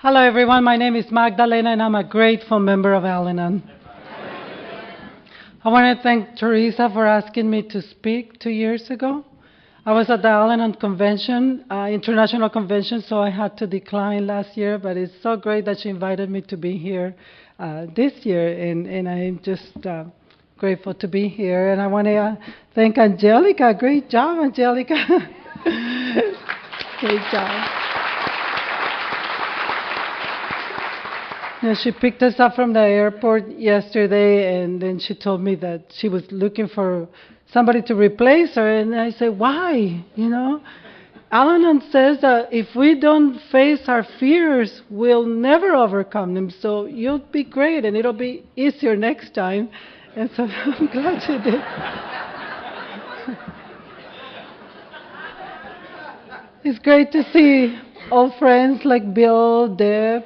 Hello, everyone. My name is Magdalena, and I'm a grateful member of Al-Anon. I want to thank Teresa for asking me to speak 2 years ago. I was at the Al-Anon convention, international convention, so I had to decline last year, but it's so great that she invited me to be here this year, and I'm just grateful to be here. And I want to thank Angelica. Great job, Angelica. Great job. She picked us up from the airport yesterday, and then she told me that she was looking for somebody to replace her, and I said, why? Al-Anon says that if we don't face our fears, we'll never overcome them, so you'll be great, and it'll be easier next time. And so I'm glad she did. It's great to see old friends like Bill, Deb,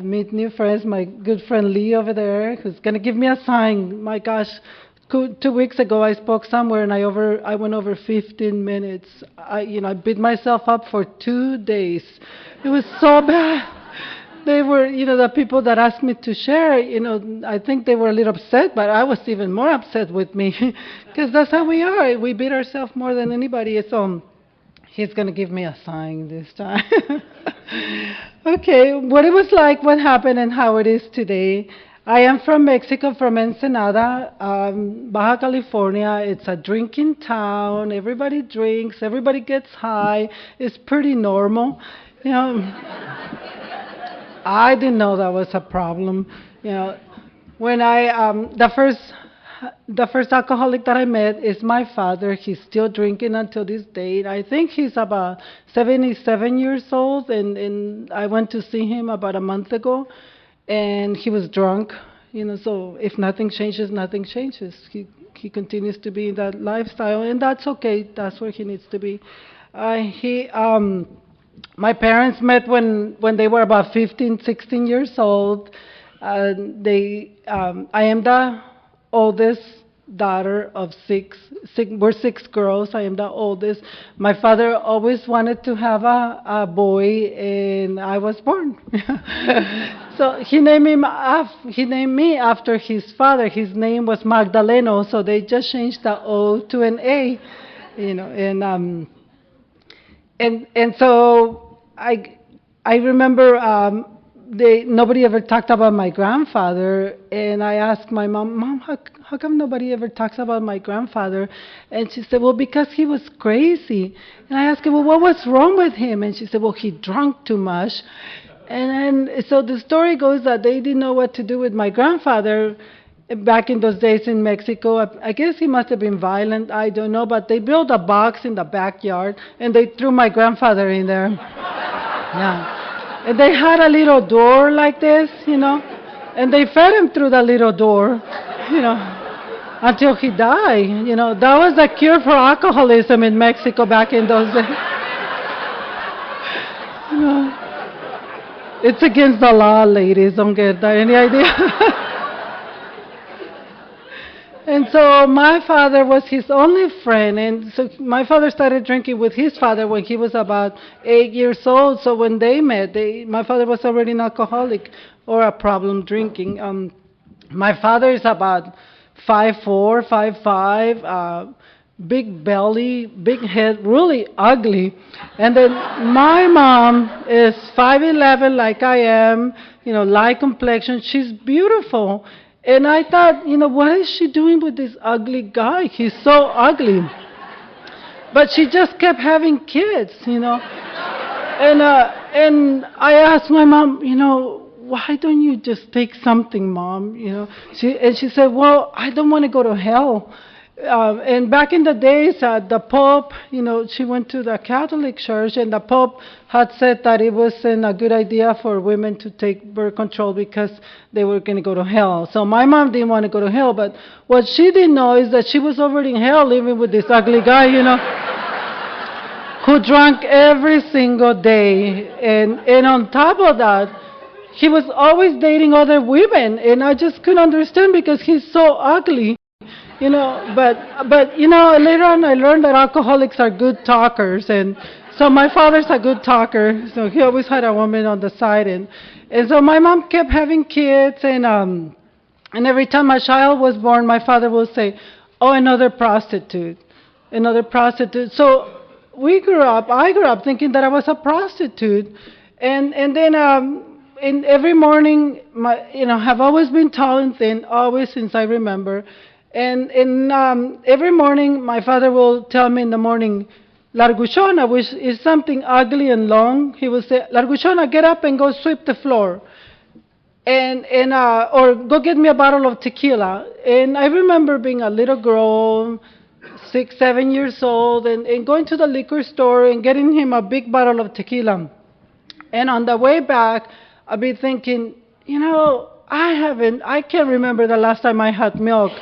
meet new friends, my good friend Lee over there, who's going to give me a sign. My gosh, 2 weeks ago I spoke somewhere and I went over 15 minutes. I beat myself up for 2 days. It was so bad. They were, the people that asked me to share, I think they were a little upset, but I was even more upset with me because that's how we are. We beat ourselves more than anybody. So he's going to give me a sign this time. Okay, what it was like, what happened, and how it is today. I am from Mexico, from Ensenada, Baja California. It's a drinking town. Everybody drinks. Everybody gets high. It's pretty normal. I didn't know that was a problem. When the first alcoholic that I met is my father. He's still drinking until this day. I think he's about 77 years old, and I went to see him about a month ago, and he was drunk. So if nothing changes, nothing changes. He continues to be in that lifestyle, and that's okay. That's where he needs to be. My parents met when they were about 15, 16 years old. I am the oldest daughter of six. We're 6 girls. I am the oldest. My father always wanted to have a boy, and I was born. So he named me after his father. His name was Magdalena, so they just changed the O to an A, and so I remember nobody ever talked about my grandfather, and I asked my mom, how come nobody ever talks about my grandfather? And she said, well, because he was crazy. And I asked her, well, what was wrong with him? And she said, well, he drank too much. And so the story goes that they didn't know what to do with my grandfather back in those days in Mexico. I guess he must have been violent, I don't know, but they built a box in the backyard, and they threw my grandfather in there. Yeah. And they had a little door like this, and they fed him through the little door, until he died. That was the cure for alcoholism in Mexico back in those days. It's against the law, ladies. Don't get that any idea. And so my father was his only friend, and so my father started drinking with his father when he was about 8 years old. So when they met, my father was already an alcoholic or a problem drinking. My father is about 5'4", 5'5", big belly, big head, really ugly. And then my mom is 5'11", like I am, light complexion. She's beautiful. And I thought, what is she doing with this ugly guy? He's so ugly. But she just kept having kids, And I asked my mom, why don't you just take something, Mom? She said, well, I don't want to go to hell. And back in the days, the Pope, she went to the Catholic Church, and the Pope had said that it wasn't a good idea for women to take birth control because they were going to go to hell. So my mom didn't want to go to hell, but what she didn't know is that she was already in hell living with this ugly guy, who drank every single day. And on top of that, he was always dating other women, and I just couldn't understand because he's so ugly. But later on I learned that alcoholics are good talkers, and So my father's a good talker, so he always had a woman on the side, and so my mom kept having kids, and every time a child was born, my father would say, "Oh, another prostitute, another prostitute." So I grew up thinking that I was a prostitute, and then in every morning, have always been tall and thin, always since I remember, and every morning my father will tell me in the morning, "Larguchona," which is something ugly and long. He will say, "Larguchona, get up and go sweep the floor." Or go get me a bottle of tequila. And I remember being a little girl, 6, 7 years old, and going to the liquor store and getting him a big bottle of tequila. And on the way back, I'd be thinking, I can't remember the last time I had milk.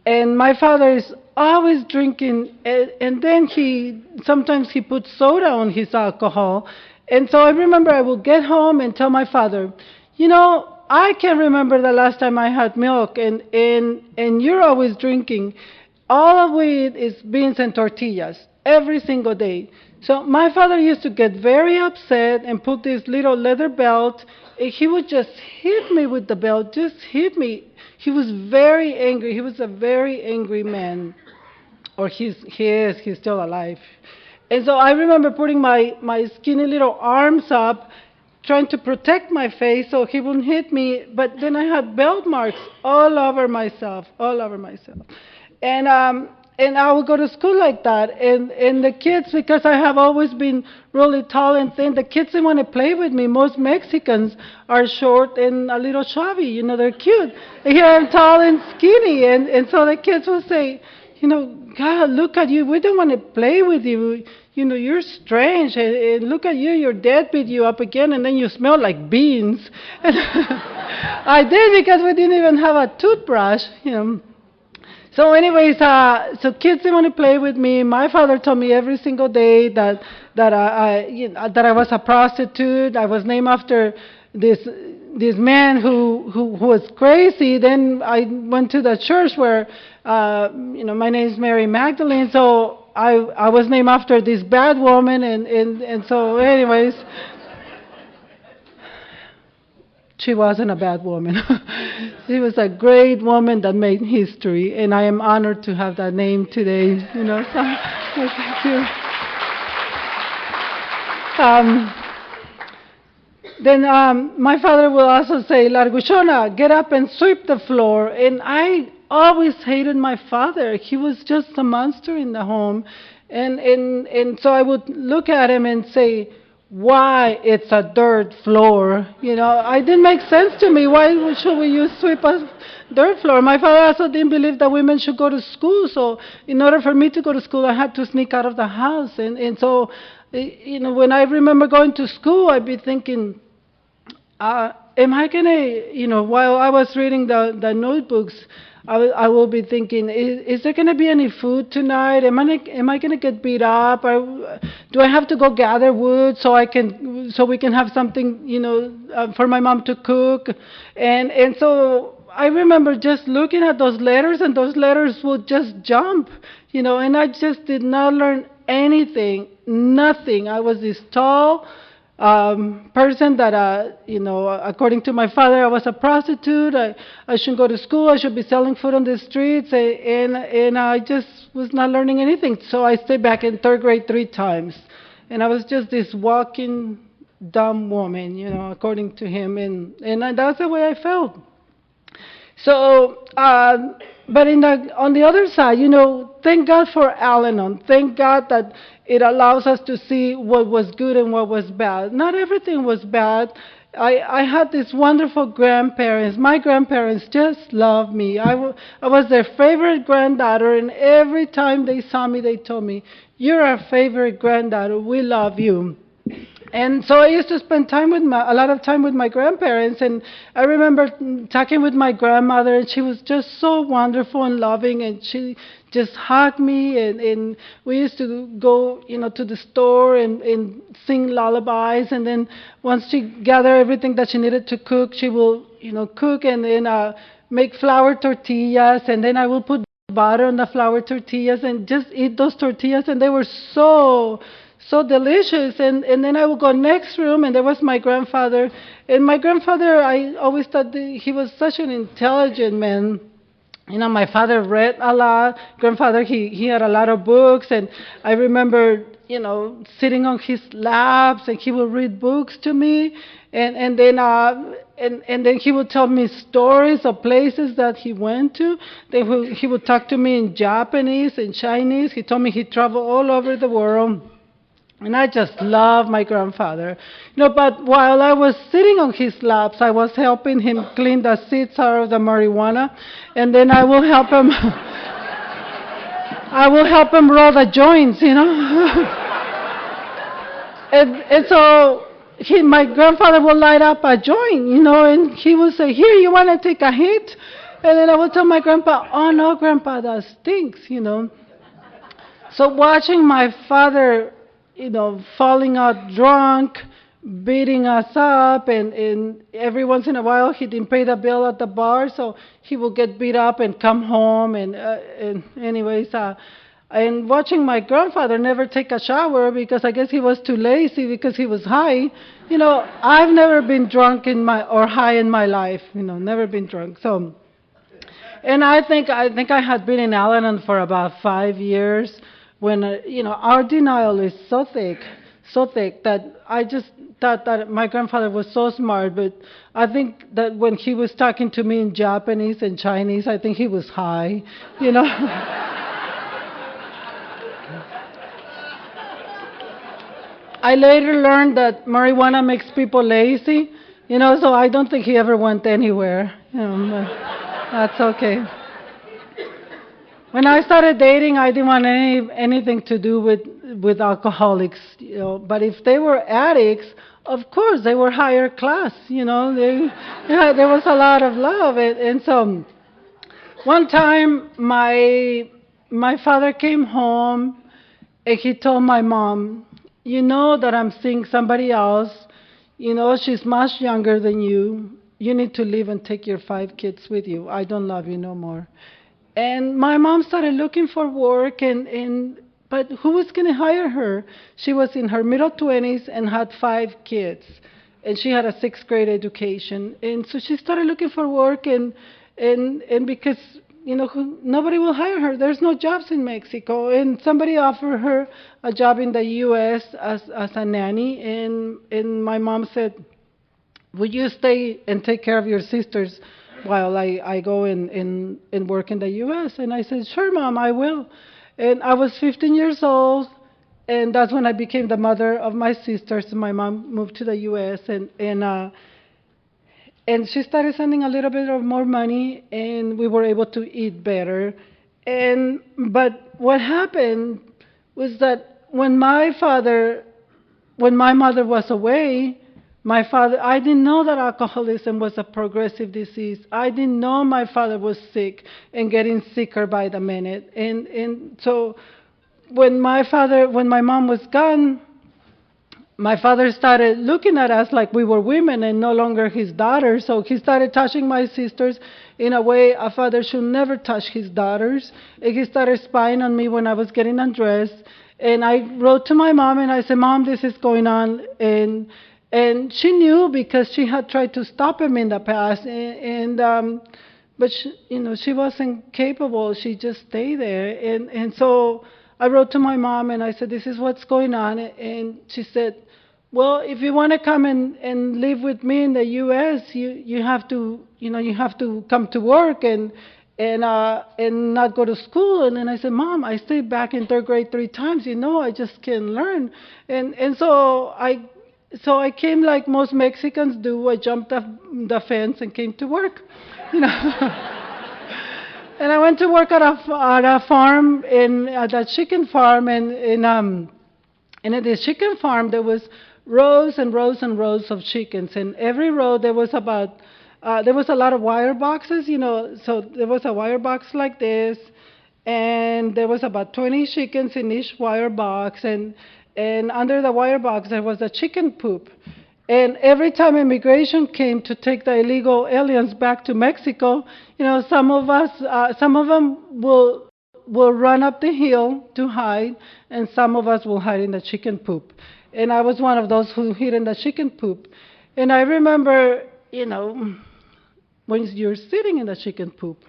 And my father is always drinking, and then sometimes he puts soda on his alcohol. And so I remember I would get home and tell my father, I can't remember the last time I had milk, and you're always drinking. All we eat is beans and tortillas every single day. So my father used to get very upset and put this little leather belt. He would just hit me with the belt, just hit me. He was very angry. He was a very angry man. Or he's still alive. And so I remember putting my skinny little arms up, trying to protect my face so he wouldn't hit me, but then I had belt marks all over myself. And I would go to school like that, and the kids, because I have always been really tall and thin, the kids didn't want to play with me. Most Mexicans are short and a little chubby, they're cute. Here I'm tall and skinny, and so the kids will say, "God, look at you, we don't want to play with you. You're strange, and look at you, your dad beat you up again, and then you smell like beans." And I did, because we didn't even have a toothbrush. So anyways, so kids didn't want to play with me. My father told me every single day that I was a prostitute. I was named after this man who was crazy. Then I went to the church where, my name is Mary Magdalene, so I was named after this bad woman, and so anyways, she wasn't a bad woman. She was a great woman that made history, and I am honored to have that name today. So thank you. Then my father will also say, "Larguchona, get up and sweep the floor." And I always hated my father. He was just a monster in the home. And so I would look at him and say, "Why it's a dirt floor?" It didn't make sense to me. Why should we sweep a dirt floor? My father also didn't believe that women should go to school. So in order for me to go to school, I had to sneak out of the house. And so, when I remember going to school, I'd be thinking, am I going to, while I was reading the notebooks, I will be thinking, is there going to be any food tonight? Am I going to get beat up? Do I have to go gather wood so we can have something, for my mom to cook? And so I remember just looking at those letters, and those letters would just jump, and I just did not learn anything, nothing. I was this tall person that, according to my father, I was a prostitute. I shouldn't go to school. I should be selling food on the streets, and I just was not learning anything. So I stayed back in third grade 3 times, and I was just this walking dumb woman, according to him, and that's the way I felt. So, but on the other side, thank God for Al-Anon. Thank God that it allows us to see what was good and what was bad. Not everything was bad. I had these wonderful grandparents. My grandparents just loved me. I was their favorite granddaughter, and every time they saw me, they told me, "You're our favorite granddaughter. We love you." And so I used to spend a lot of time with my grandparents, and I remember talking with my grandmother, and she was just so wonderful and loving, and she just hugged me, and we used to go, to the store and sing lullabies, and then once she gathered everything that she needed to cook, she will, cook and then make flour tortillas, and then I will put butter on the flour tortillas and just eat those tortillas, and they were so so delicious. And then I would go next room, and there was my grandfather. And my grandfather, I always thought that he was such an intelligent man. You know, my father read a lot. Grandfather, he had a lot of books, and I remember, sitting on his laps, and he would read books to me, and then he would tell me stories of places that he went to. He would talk to me in Japanese and Chinese. He told me he traveled all over the world. And I just love my grandfather. But while I was sitting on his laps, I was helping him clean the seeds out of the marijuana, and then I will help him. I will help him roll the joints. And so my grandfather will light up a joint, and he will say, "Here, you want to take a hit?" And then I will tell my grandpa, "Oh no, grandpa, that stinks." So watching my father, falling out drunk, beating us up, and every once in a while he didn't pay the bill at the bar, so he would get beat up and come home, and and watching my grandfather never take a shower because I guess he was too lazy because he was high. I've never been drunk or high in my life, never been drunk. So, and I think I had been in Al-Anon for about 5 years when, our denial is so thick that I just thought that my grandfather was so smart, but I think that when he was talking to me in Japanese and Chinese, I think he was high. I later learned that marijuana makes people lazy, so I don't think he ever went anywhere. But that's okay. When I started dating, I didn't want anything to do with alcoholics, But if they were addicts, of course they were higher class, there was a lot of love, and so one time my father came home, and he told my mom, "You know that I'm seeing somebody else. She's much younger than you. You need to leave and take your 5 kids with you. I don't love you no more." And my mom started looking for work, but who was going to hire her? She was in her middle 20s and had 5 kids, and she had a 6th grade education. And so she started looking for work, and because nobody will hire her. There's no jobs in Mexico, and somebody offered her a job in the U.S. as a nanny, and my mom said, "Would you stay and take care of your sisters while I go and work in the U.S.?" And I said, "Sure, Mom, I will." And I was 15 years old, and that's when I became the mother of my sisters. My mom moved to the U.S., and she started sending a little bit of more money, and we were able to eat better. But what happened was that when my mother was away, I didn't know that alcoholism was a progressive disease. I didn't know my father was sick and getting sicker by the minute. And so when my mom was gone, my father started looking at us like we were women and no longer his daughters. So he started touching my sisters in a way a father should never touch his daughters. And he started spying on me when I was getting undressed. And I wrote to my mom and I said, "Mom, this is going on." And she knew because she had tried to stop him in the past. But she wasn't capable. She just stayed there. And so I wrote to my mom and I said, "This is what's going on." And she said, "Well, if you want to come and live with me in the U.S., you have to come to work and not go to school." And then I said, "Mom, I stayed back in 3rd grade 3 times. I just can't learn." And so I came like most Mexicans do. I jumped the fence and came to work. And I went to work at a farm, at a chicken farm, and at the chicken farm there was rows and rows and rows of chickens, and every row there was a lot of wire boxes, so there was a wire box like this, and there was about 20 chickens in each wire box, and under the wire box there was a chicken poop. And every time immigration came to take the illegal aliens back to Mexico, some of them will will run up the hill to hide, and some of us will hide in the chicken poop. And I was one of those who hid in the chicken poop. And I remember, when you're sitting in the chicken poop,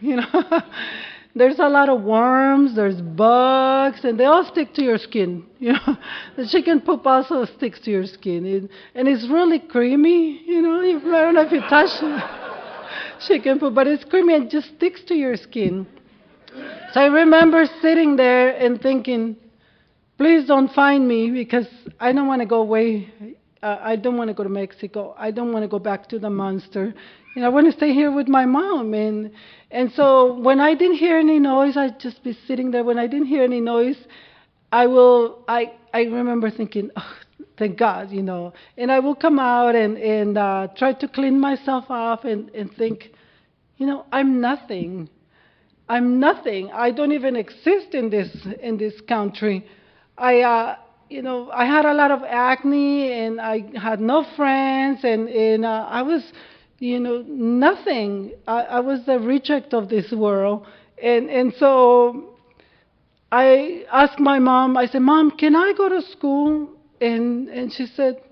there's a lot of worms, there's bugs, and they all stick to your skin. The chicken poop also sticks to your skin, and it's really creamy. I don't know if you touch chicken poop, but it's creamy and just sticks to your skin. So I remember sitting there and thinking, please don't find me because I don't want to go away. I don't want to go to Mexico. I don't want to go back to the monster. I want to stay here with my mom. And so when I didn't hear any noise, I'd just be sitting there. When I didn't hear any noise, I remember thinking, oh, thank God, And I will come out and try to clean myself off and think, I'm nothing. I'm nothing. I don't even exist in this country. I had a lot of acne, and I had no friends, and I was, nothing. I was the reject of this world, and so I asked my mom. I said, Mom, can I go to school? And she said,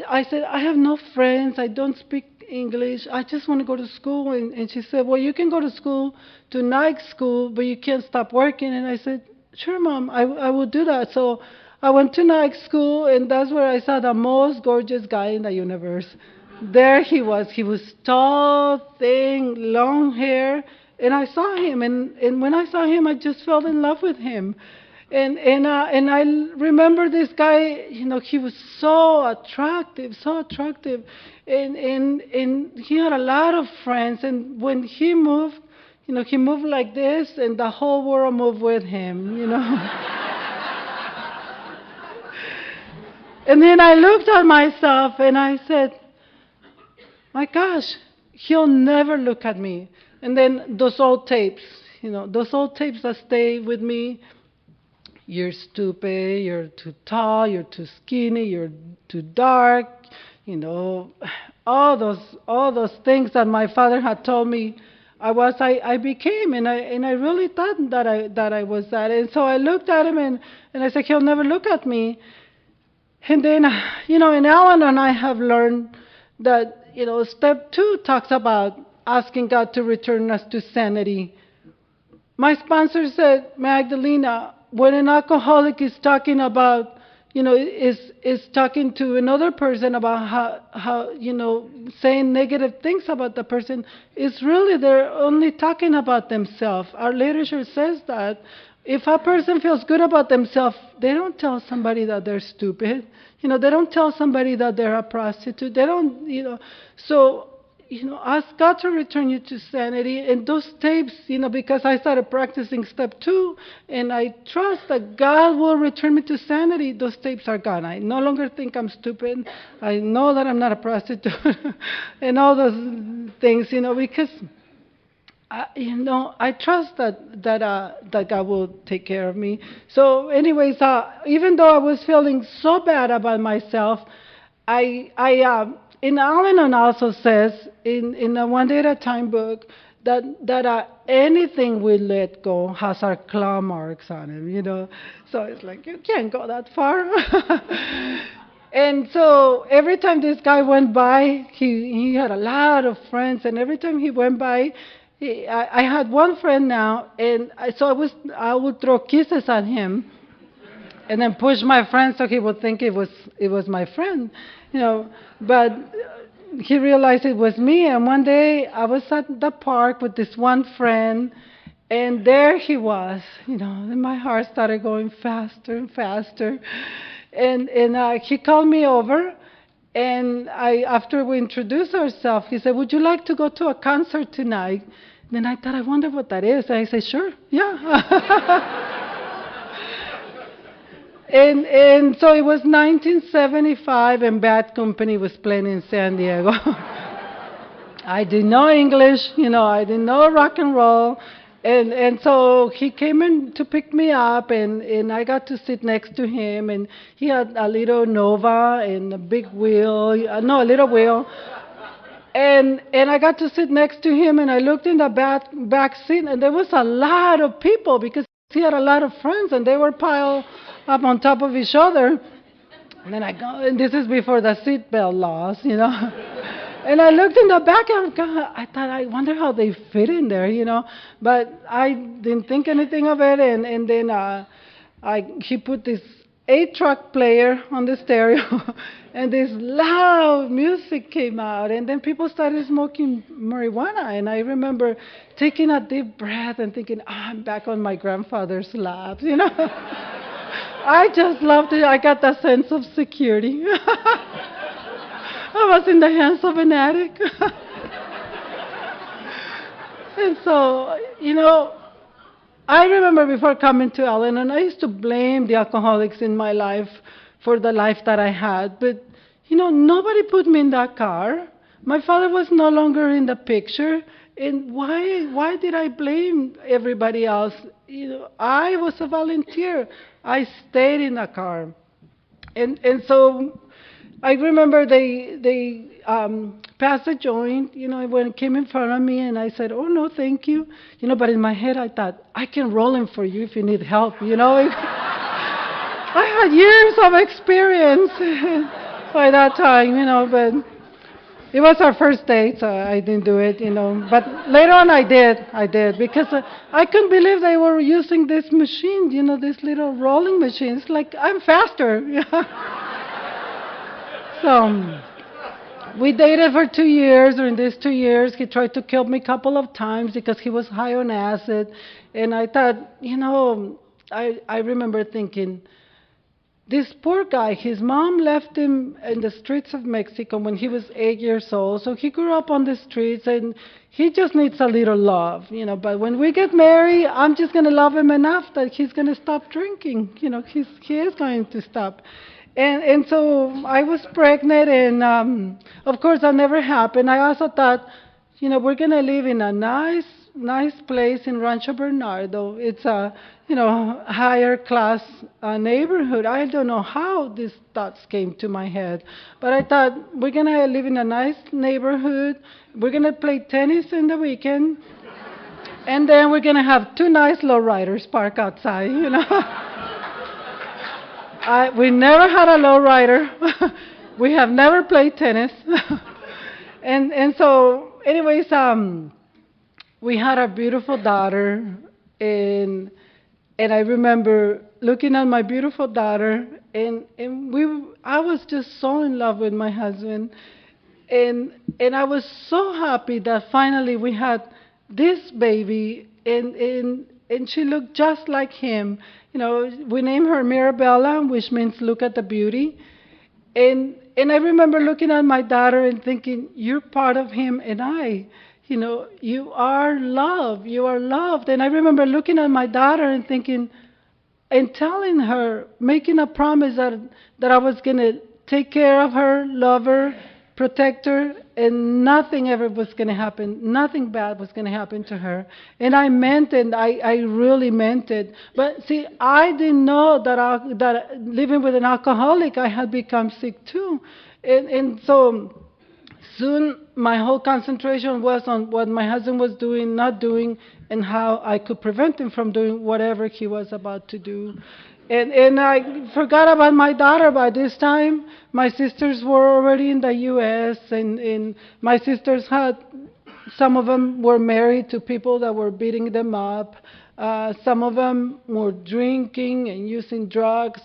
I said, I have no friends. I don't speak English. I just want to go to school. And she said, well, you can go to school, to night school, but you can't stop working. And I said, sure, Mom, I will do that. So I went to night school, and that's where I saw the most gorgeous guy in the universe. There he was. He was tall, thin, long hair, and I saw him. And when I saw him, I just fell in love with him. And I remember this guy, he was so attractive, and he had a lot of friends. And when he moved, he moved like this, and the whole world moved with him, And then I looked at myself and I said, my gosh, he'll never look at me. And then those old tapes that stay with me. You're stupid, you're too tall, you're too skinny, you're too dark, all those things that my father had told me I became, and I really thought that I was that. And so I looked at him and I said, he'll never look at me. And then, and Alan and I have learned that, step 2 talks about asking God to return us to sanity. My sponsor said, Magdalena, when an alcoholic is talking about, is talking to another person about how saying negative things about the person, it's really they're only talking about themselves. Our literature says that if a person feels good about themselves, they don't tell somebody that they're stupid. They don't tell somebody that they're a prostitute. They don't, so ask God to return you to sanity. And those tapes, because I started practicing step 2, and I trust that God will return me to sanity, those tapes are gone. I no longer think I'm stupid. I know that I'm not a prostitute and all those things, because, I trust that God will take care of me. So anyways, even though I was feeling so bad about myself, in Al-Anon also says, in a One Day at a Time book, that anything we let go has our claw marks on it, So it's like, you can't go that far. And so every time this guy went by, he had a lot of friends, and every time he went by, I had one friend now, and I would throw kisses at him, and then push my friend so he would think it was my friend, But he realized it was me. And one day I was at the park with this one friend, and there he was, and my heart started going faster and faster. And he called me over, and after we introduced ourselves, he said, "Would you like to go to a concert tonight?" Then I thought, I wonder what that is. And I said, "Sure, yeah." And so it was 1975, and Bad Company was playing in San Diego. I didn't know English, I didn't know rock and roll. And so he came in to pick me up, and I got to sit next to him, and he had a little Nova and a big wheel, a little wheel. And I got to sit next to him, and I looked in the back seat, and there was a lot of people because he had a lot of friends, and they were piled up on top of each other. And then I go, and this is before the seatbelt laws. And I looked in the back, and I thought, I wonder how they fit in there. But I didn't think anything of it, and then he put this 8-track player on the stereo, and this loud music came out, and then people started smoking marijuana, and I remember taking a deep breath and thinking, I'm back on my grandfather's lap. I just loved it. I got that sense of security. I was in the hands of an addict. And so, I remember before coming to Al-Anon, I used to blame the alcoholics in my life for the life that I had. But, nobody put me in that car. My father was no longer in the picture. And why did I blame everybody else? I was a volunteer. I stayed in the car. And so I remember they passed a joint, when it came in front of me, and I said, oh, no, thank you. But in my head, I thought, I can roll him for you if you need help, I had years of experience by that time, but it was our first date, so I didn't do it, But later on, I did, because I couldn't believe they were using this machine, this little rolling machine. It's like, I'm faster. So we dated for 2 years. During these 2 years, he tried to kill me a couple of times because he was high on acid. And I thought, I remember thinking, this poor guy, his mom left him in the streets of Mexico when he was 8 years old. So he grew up on the streets, and he just needs a little love, But when we get married, I'm just going to love him enough that he's going to stop drinking. He is going to stop. And so I was pregnant, and of course that never happened. I also thought, we're going to live in a nice place in Rancho Bernardo. It's a, higher class neighborhood. I don't know how these thoughts came to my head, but I thought, we're going to live in a nice neighborhood. We're going to play tennis in the weekend, and then we're going to have 2 nice lowriders parked outside, We never had a lowrider. We have never played tennis. And so, anyways, we had a beautiful daughter, and I remember looking at my beautiful daughter, and I was just so in love with my husband, and I was so happy that finally we had this baby, and she looked just like him. We named her Mirabella, which means look at the beauty. And I remember looking at my daughter and thinking, you're part of him and I. You are love. You are loved. And I remember looking at my daughter and thinking, and telling her, making a promise that I was going to take care of her, love her, protect her, and nothing ever was going to happen. Nothing bad was going to happen to her. And I meant it. I really meant it. But see, I didn't know that living with an alcoholic, I had become sick too. And so soon my whole concentration was on what my husband was doing, not doing, and how I could prevent him from doing whatever he was about to do. And I forgot about my daughter by this time. My sisters were already in the U.S., and my sisters some of them were married to people that were beating them up. Some of them were drinking and using drugs.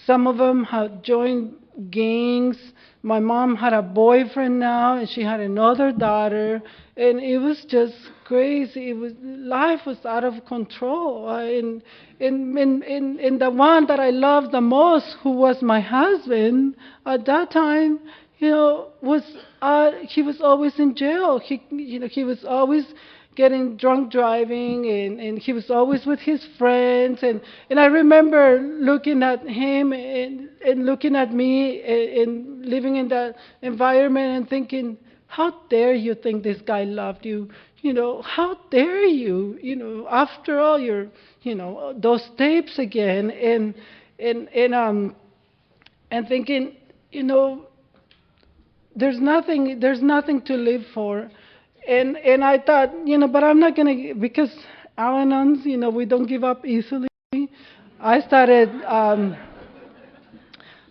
Some of them had joined gangs. My mom had a boyfriend now, and she had another daughter, and it was just crazy. Life was out of control. And the one that I loved the most, who was my husband at that time, he was always in jail. He was always getting drunk driving, and he was always with his friends, and I remember looking at him and looking at me and living in that environment and thinking, how dare you think this guy loved you? How dare you? After all, you're, those tapes again, and thinking, there's nothing to live for. And I thought, but I'm not gonna, because Al-Anons, we don't give up easily. I started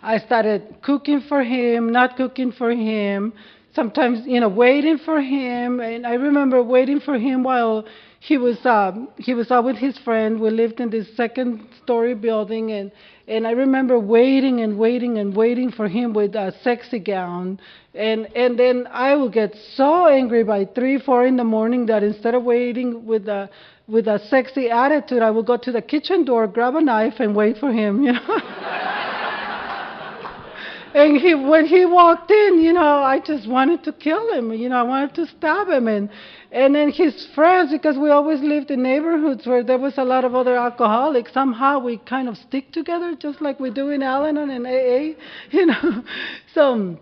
I started cooking for him, not cooking for him, sometimes, waiting for him. And I remember waiting for him while he was out with his friend. We lived in this second story building, and I remember waiting and waiting and waiting for him with a sexy gown. And then I would get so angry by 3, 4 in the morning that instead of waiting with a sexy attitude, I would go to the kitchen door, grab a knife, and wait for him. And when he walked in, I just wanted to kill him. I wanted to stab him. And then his friends, because we always lived in neighborhoods where there was a lot of other alcoholics, somehow we kind of stick together, just like we do in Al-Anon and AA. So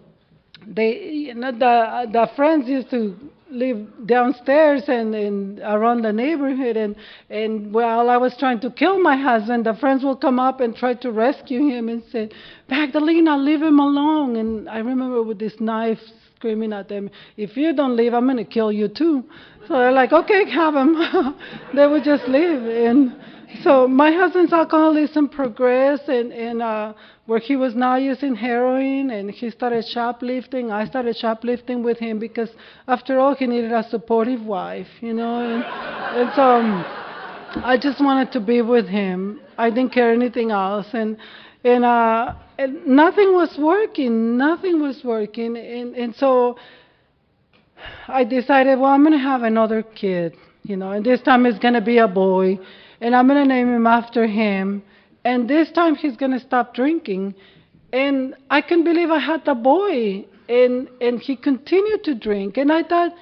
the friends used to live downstairs and around the neighborhood, and while I was trying to kill my husband, the friends will come up and try to rescue him and say, Magdalena, leave him alone. And I remember with this knife screaming at them, if you don't leave, I'm going to kill you too. So they're like, okay, have him. They would just leave. And so my husband's alcoholism progressed, and where he was now using heroin, and he started shoplifting. I started shoplifting with him because, after all, he needed a supportive wife. And so I just wanted to be with him. I didn't care anything else, and nothing was working. Nothing was working, and so I decided, well, I'm going to have another kid, and this time it's going to be a boy, and I'm going to name him after him, and this time he's going to stop drinking. And I couldn't believe I had the boy, and he continued to drink. And I thought,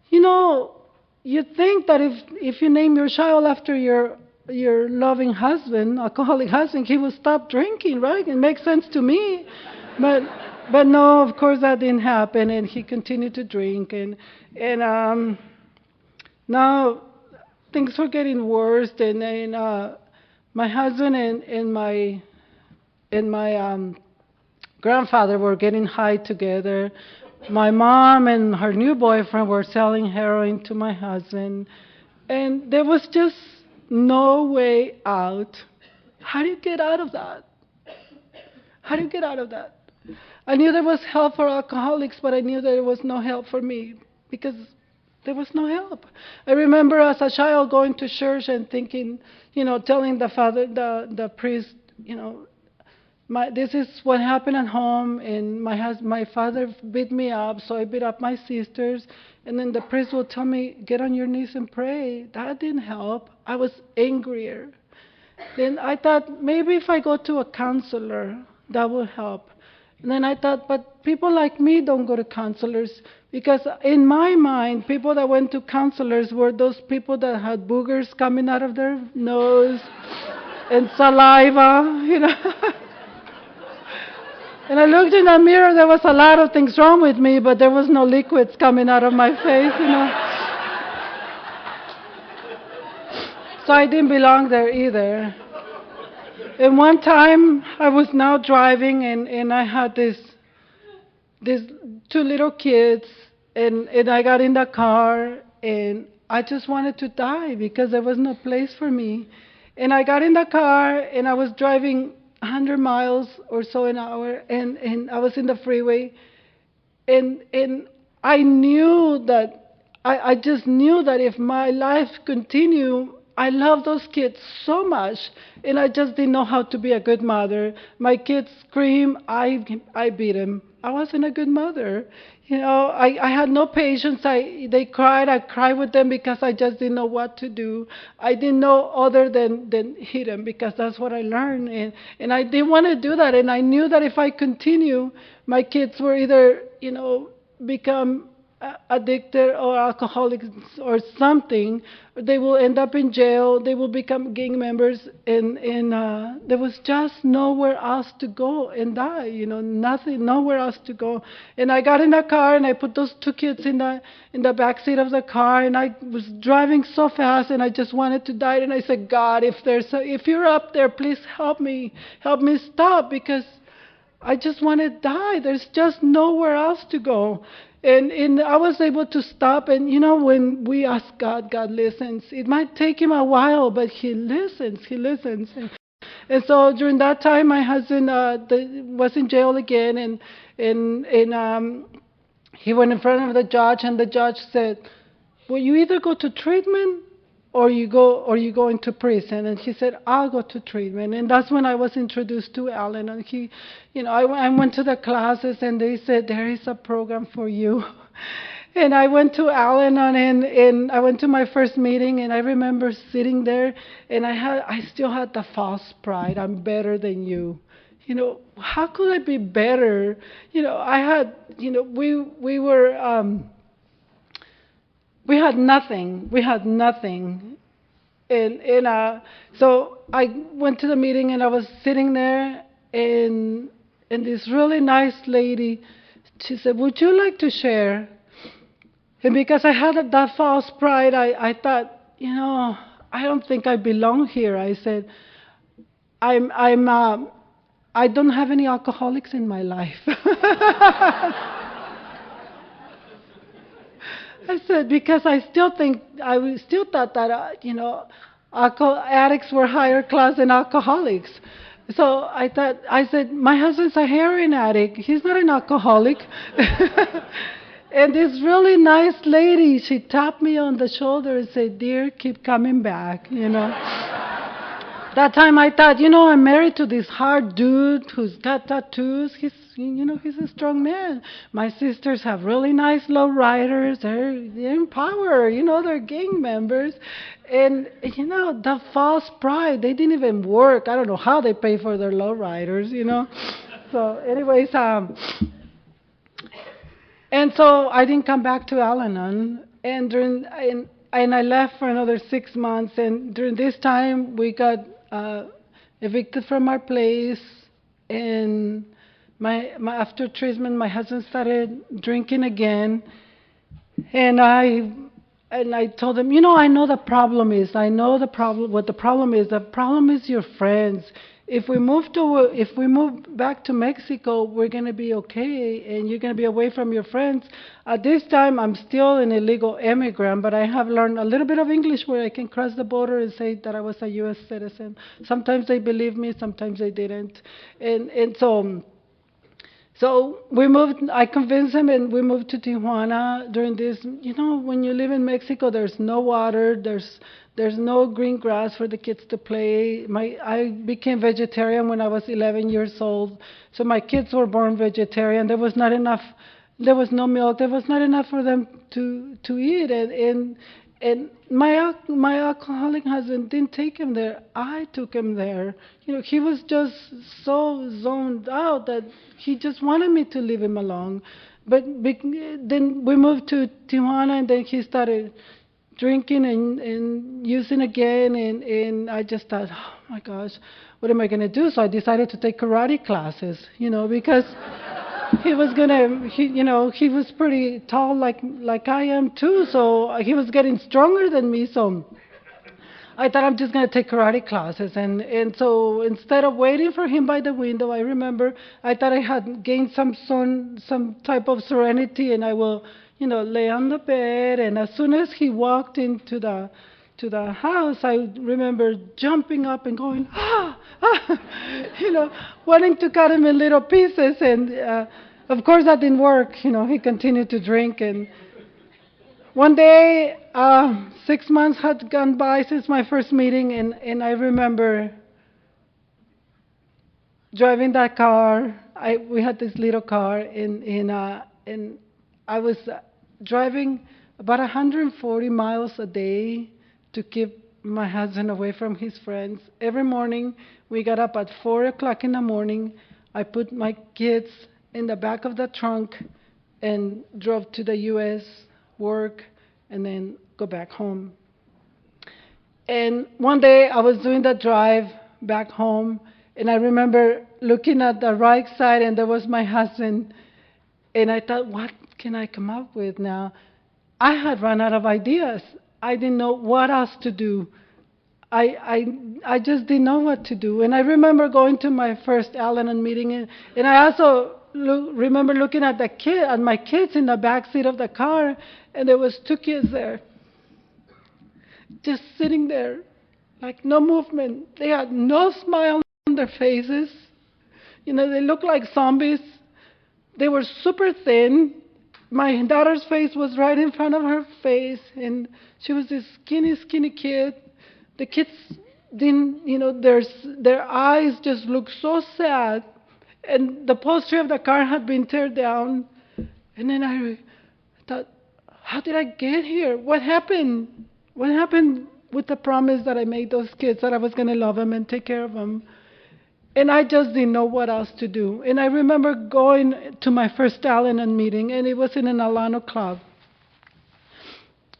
you'd think that if you name your child after your loving husband, alcoholic husband, he would stop drinking, right? It makes sense to me. But no, of course that didn't happen, and he continued to drink, and now things were getting worse, and my husband and my grandfather were getting high together. My mom and her new boyfriend were selling heroin to my husband, and there was just no way out. How do you get out of that? How do you get out of that? I knew there was help for alcoholics, but I knew there was no help for me because there was no help. I remember as a child going to church and thinking, telling the father, the priest, this is what happened at home, and my father beat me up, so I beat up my sisters, and then the priest will tell me, get on your knees and pray. That didn't help. I was angrier. Then I thought, maybe if I go to a counselor, that will help. And then I thought, but people like me don't go to counselors, because in my mind, people that went to counselors were those people that had boogers coming out of their nose and saliva. And I looked in the mirror, there was a lot of things wrong with me, but there was no liquids coming out of my face. So I didn't belong there either. And one time I was now driving, and I had these 2 little kids, and I got in the car, and I just wanted to die because there was no place for me. And I got in the car, and I was driving 100 miles or so an hour, and I was in the freeway, and I knew that, I just knew that if my life continued, I love those kids so much, and I just didn't know how to be a good mother. My kids scream, I beat them. I wasn't a good mother. I had no patience. They cried. I cried with them because I just didn't know what to do. I didn't know other than hit them, because that's what I learned. And I didn't want to do that. And I knew that if I continue, my kids were either, become addicted or alcoholics or something. They will end up in jail. They will become gang members, and there was just nowhere else to go and die. Nothing, nowhere else to go. And I got in the car, and I put those 2 kids in the back seat of the car, and I was driving so fast, and I just wanted to die. And I said, God, if you're up there, please help me stop, because I just want to die. There's just nowhere else to go. And I was able to stop. And when we ask God, God listens. It might take him a while, but he listens. He listens. And so during that time, my husband was in jail again, and he went in front of the judge, and the judge said, "Well, you either go to treatment or you go into prison." And he said, "I'll go to treatment." And that's when I was introduced to Alan. And I went to the classes, and they said, "There is a program for you." And I went to Al-Anon, and I went to my first meeting, and I remember sitting there, and I still had the false pride. I'm better than you. How could I be better? I had, we were, we had nothing. We had nothing. And so I went to the meeting, and I was sitting there, and this really nice lady, she said, "Would you like to share?" And because I had that false pride, I thought, I don't think I belong here. I said, I don't have any alcoholics in my life. I said, because I still thought that, alcohol addicts were higher class than alcoholics. So I said, my husband's a heroin addict. He's not an alcoholic. And this really nice lady, she tapped me on the shoulder and said, "Dear, keep coming back." That time I thought, I'm married to this hard dude who's got tattoos. He's a strong man. My sisters have really nice low riders. They're in power. They're gang members. And, the false pride, they didn't even work. I don't know how they pay for their low riders, So anyways, and so I didn't come back to Al-Anon, and I left for another 6 months. And during this time, we got evicted from our place. And after treatment, my husband started drinking again. And I told him, I know the problem is. I know the problem. What the problem is? The problem is your friends. If we move back to Mexico, we're going to be okay, and you're going to be away from your friends. At this time, I'm still an illegal immigrant, but I have learned a little bit of English where I can cross the border and say that I was a U.S. citizen. Sometimes they believe me, sometimes they didn't. And so we moved. I convinced him, and we moved to Tijuana. During this, when you live in Mexico, there's no water, there's no green grass for the kids to play. I became vegetarian when I was 11 years old, so my kids were born vegetarian. There was not enough. There was no milk. There was not enough for them to eat, and my alcoholic husband didn't take him there. I took him there. He was just so zoned out that he just wanted me to leave him alone. But then we moved to Tijuana, and then he started drinking and using again, and I just thought, oh my gosh, what am I going to do? So I decided to take karate classes, because he was pretty tall like I am too, so he was getting stronger than me, so I thought I'm just going to take karate classes. And so instead of waiting for him by the window, I remember I thought I had gained some type of serenity, and I will, lay on the bed. And as soon as he walked into the house, I remember jumping up and going, wanting to cut him in little pieces. And of course that didn't work. He continued to drink. And one day, 6 months had gone by since my first meeting, and I remember driving that car. We had this little car, and I was driving about 140 miles a day to keep my husband away from his friends. Every morning, we got up at 4 o'clock in the morning. I put my kids in the back of the trunk and drove to the U.S., work, and then go back home. And one day I was doing the drive back home, and I remember looking at the right side, and there was my husband, and I thought, what can I come up with now? I had run out of ideas. I didn't know what else to do. I just didn't know what to do. And I remember going to my first Al-Anon meeting, and I also remember looking at my kids in the back seat of the car, and there was two kids there, just sitting there, like no movement. They had no smile on their faces. You know, they looked like zombies. They were super thin. My daughter's face was right in front of her face, and she was this skinny, skinny kid. The kids didn't, their eyes just looked so sad. And the upholstery of the car had been teared down. And then I thought, how did I get here? What happened? What happened with the promise that I made those kids that I was going to love them and take care of them? And I just didn't know what else to do. And I remember going to my first Al-Anon meeting, and it was in an Alano club.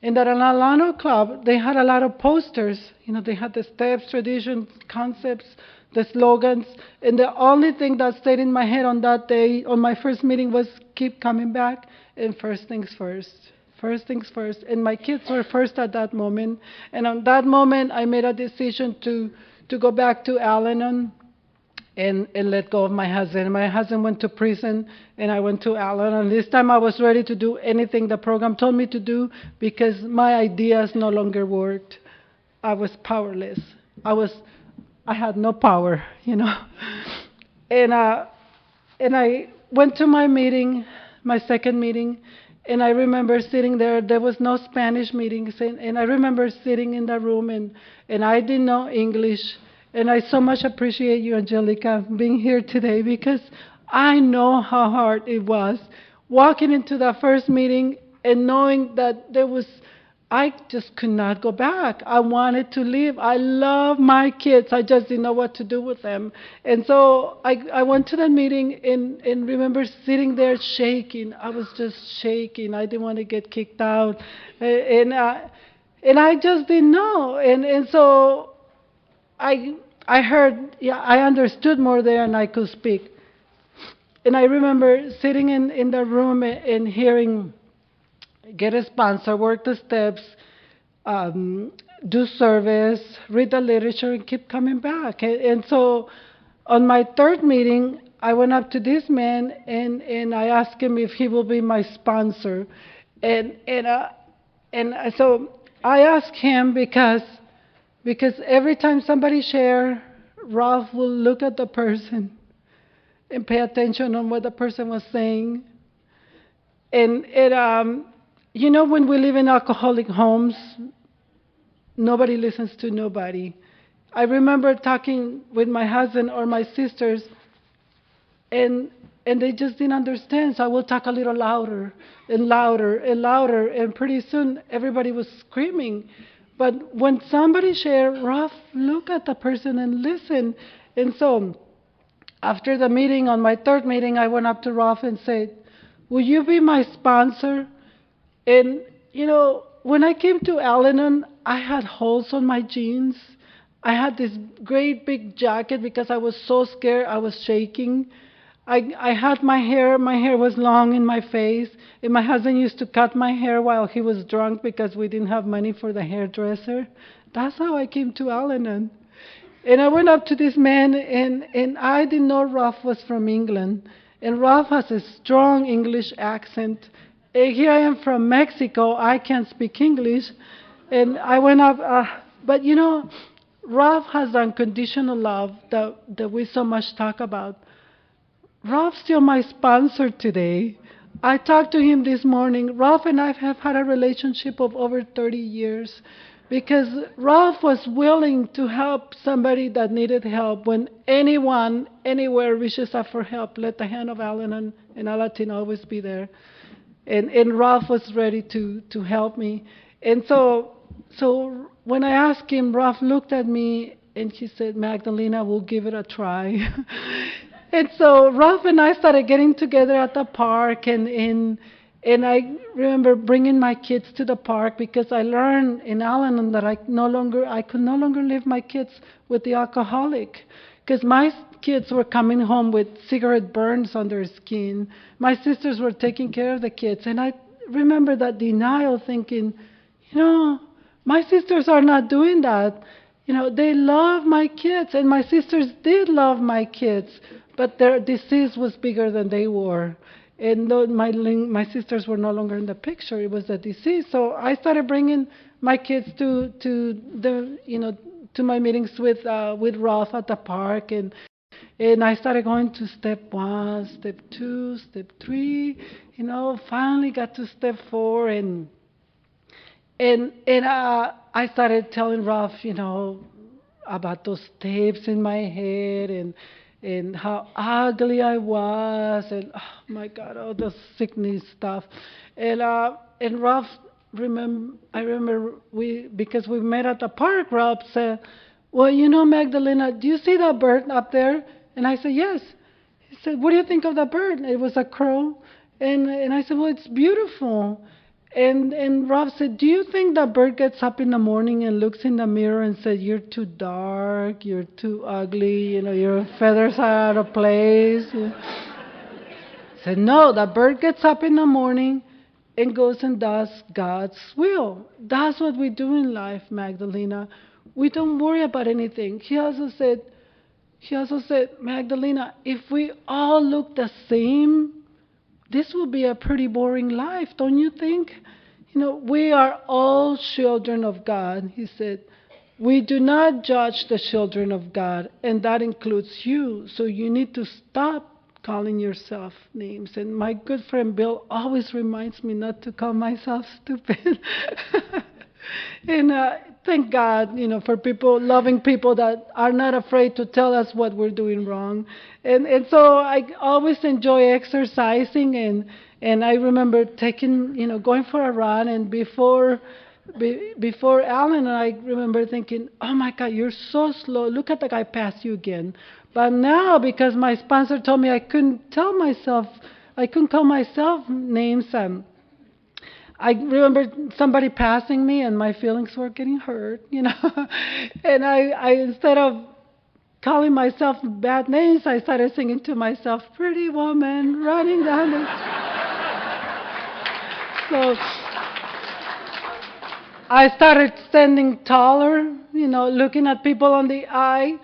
In that Alano club, they had a lot of posters. You know, they had the steps, traditions, concepts, the slogans. And the only thing that stayed in my head on that day, on my first meeting, was keep coming back and first things first. First things first. And my kids were first at that moment. And on that moment, I made a decision to go back to Al-Anon and let go of my husband. My husband went to prison, and I went to Al-Anon. This time I was ready to do anything the program told me to do because my ideas no longer worked. I was powerless. I had no power, you know. And I went to my meeting, my second meeting, and I remember sitting there. There was no Spanish meetings, and I remember sitting in the room, and I didn't know English. And I so much appreciate you, Angelica, being here today because I know how hard it was walking into that first meeting and knowing that I just could not go back. I wanted to leave. I love my kids. I just didn't know what to do with them. And so I went to that meeting and remember sitting there shaking. I was just shaking. I didn't want to get kicked out. And I just didn't know. And so I heard, yeah, I understood more there and I could speak. And I remember sitting in the room and hearing, get a sponsor, work the steps, do service, read the literature, and keep coming back. And so on my third meeting, I went up to this man and I asked him if he will be my sponsor. And so I asked him because every time somebody share, Ralph will look at the person and pay attention on what the person was saying. And you know, when we live in alcoholic homes, nobody listens to nobody. I remember talking with my husband or my sisters, and they just didn't understand. So I will talk a little louder and louder and louder, and pretty soon everybody was screaming. But when somebody shared, Ralph, look at the person and listen. And so after the meeting, on my third meeting, I went up to Ralph and said, will you be my sponsor? And, you know, when I came to Al-Anon, I had holes on my jeans. I had this great big jacket because I was so scared. I was shaking. I had my hair was long in my face, and my husband used to cut my hair while he was drunk because we didn't have money for the hairdresser. That's how I came to Al-Anon. And I went up to this man, and I didn't know Ralph was from England. And Ralph has a strong English accent. And here I am from Mexico. I can't speak English. And I went up, but you know, Ralph has unconditional love that we so much talk about. Ralph's still my sponsor today. I talked to him this morning. Ralph and I have had a relationship of over 30 years because Ralph was willing to help somebody that needed help. When anyone, anywhere reaches out for help, let the hand of Al-Anon and Alatin always be there. And Ralph was ready to help me. And so when I asked him, Ralph looked at me and he said, Magdalena, we'll give it a try. And so Ralph and I started getting together at the park, and I remember bringing my kids to the park because I learned in Al-Anon that I could no longer leave my kids with the alcoholic, because my kids were coming home with cigarette burns on their skin. My sisters were taking care of the kids, and I remember that denial, thinking, you know, my sisters are not doing that. They love my kids, and my sisters did love my kids, but their disease was bigger than they were. And though my sisters were no longer in the picture, it was the disease. So I started bringing my kids to my meetings with Ralph at the park, and I started going to step 1, step 2, step 3. Finally got to step 4, and I started telling Ralph, about those tapes in my head, and how ugly I was, and oh my God, all the sickness stuff. And Ralph, I remember because we met at the park. Ralph said, "Well, Magdalena, do you see that bird up there?" And I said, "Yes." He said, "What do you think of the bird?" It was a crow, and I said, "Well, it's beautiful." And Rob said, "Do you think that bird gets up in the morning and looks in the mirror and says, 'You're too dark, you're too ugly, your feathers are out of place'?" I said, "No, the bird gets up in the morning and goes and does God's will." That's what we do in life, Magdalena. We don't worry about anything. He also said, "Magdalena, if we all look the same, this will be a pretty boring life, don't you think? We are all children of God," he said. "We do not judge the children of God, and that includes you. So you need to stop calling yourself names." And my good friend Bill always reminds me not to call myself stupid. And thank God, for loving people that are not afraid to tell us what we're doing wrong. And so I always enjoy exercising, and I remember going for a run, and before Alan and I remember thinking, "Oh my God, you're so slow. Look at the guy pass you again." But now, because my sponsor told me I couldn't call myself names, I remember somebody passing me, and my feelings were getting hurt, and I instead of calling myself bad names, I started singing to myself, "Pretty woman running down the street." So I started standing taller, looking at people on the eye.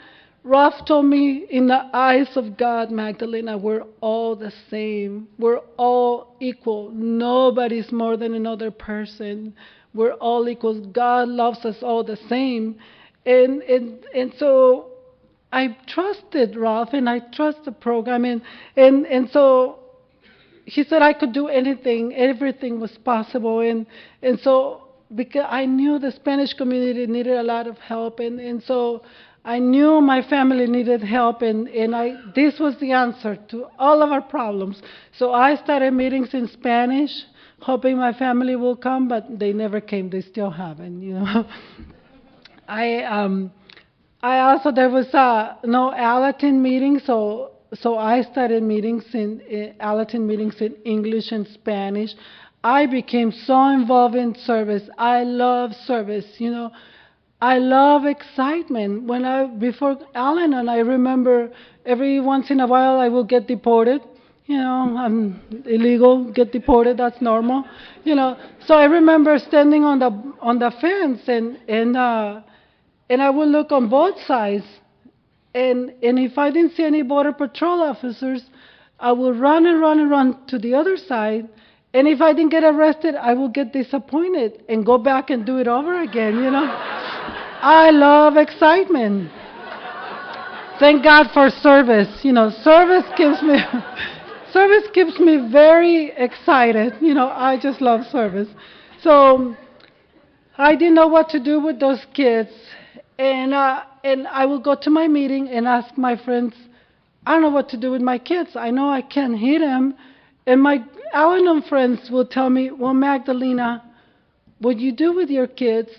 Ralph told me, in the eyes of God, Magdalena, we're all the same. We're all equal. Nobody's more than another person. We're all equals. God loves us all the same. And so I trusted Ralph, and I trust the program. And so he said I could do anything. Everything was possible. And so because I knew the Spanish community needed a lot of help, and so I knew my family needed help, and this was the answer to all of our problems. So I started meetings in Spanish, hoping my family will come, but they never came. They still haven't. I also, there was no Alatin meeting, so I started Alatin meetings in English and Spanish. I became so involved in service. I love service. I love excitement. Before Alan and I remember every once in a while I will get deported. I'm illegal, get deported, that's normal. So I remember standing on the fence, and I would look on both sides. And if I didn't see any Border Patrol officers, I would run and run and run to the other side. And if I didn't get arrested, I would get disappointed and go back and do it over again, I love excitement. Thank God for service. Service keeps me very excited. I just love service. So I didn't know what to do with those kids. And I would go to my meeting and ask my friends, "I don't know what to do with my kids. I know I can't hit them." And my Al-Anon friends will tell me, "Well, Magdalena, what you do with your kids,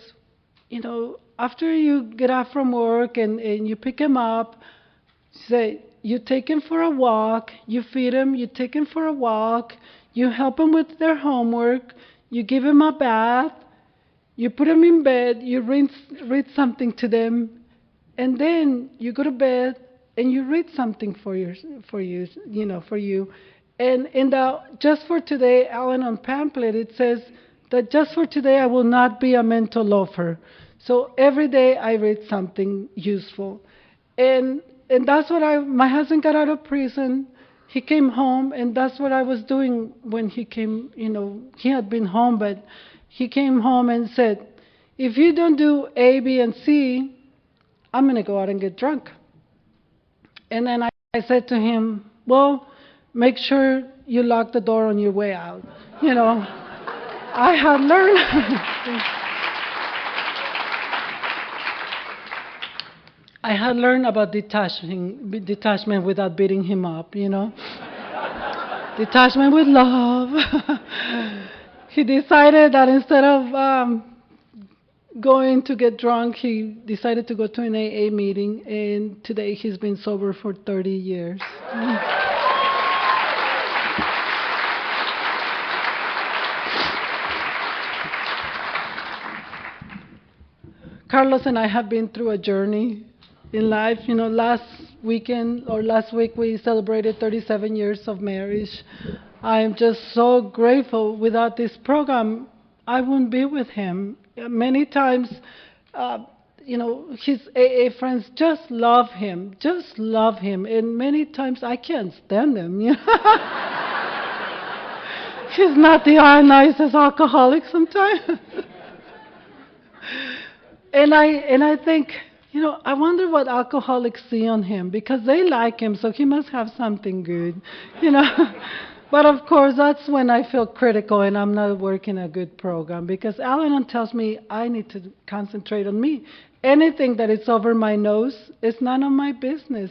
after you get off from work and you pick them up, say, you take them for a walk, you feed them, you take them for a walk, you help them with their homework, you give them a bath, you put them in bed, you read something to them, and then you go to bed and you read something for you. And in the Just for Today Al-Anon pamphlet, it says that just for today I will not be a mental loafer. So every day I read something useful. And that's what my husband got out of prison. He came home, and that's what I was doing when he came. He had been home, but he came home and said, if you don't do A, B, and C, I'm going to go out and get drunk. And then I said to him, well, make sure you lock the door on your way out. I had learned. I had learned about detachment without beating him up, Detachment with love. He decided that instead of going to get drunk, he decided to go to an AA meeting, and today he's been sober for 30 years. Carlos and I have been through a journey in life. Last week we celebrated 37 years of marriage. I am just so grateful. Without this program, I wouldn't be with him. Many times, his AA friends just love him, and many times I can't stand him. He's not the nicest alcoholic sometimes. And I think, I wonder what alcoholics see on him, because they like him, so he must have something good, But of course, that's when I feel critical and I'm not working a good program, because Al-Anon tells me I need to concentrate on me. Anything that is over my nose is none of my business,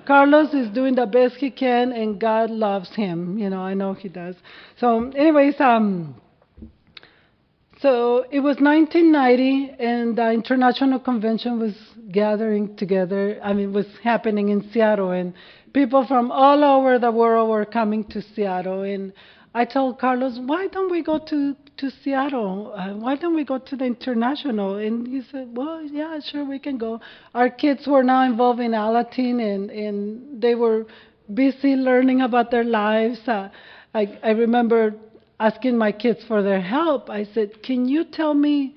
Carlos is doing the best he can, and God loves him, I know he does. So anyways, So it was 1990, and the International Convention was gathering together. Was happening in Seattle, and people from all over the world were coming to Seattle. And I told Carlos, why don't we go to Seattle? Why don't we go to the International? And he said, well, yeah, sure, we can go. Our kids were now involved in Alateen, and they were busy learning about their lives. I remember asking my kids for their help. I said, can you tell me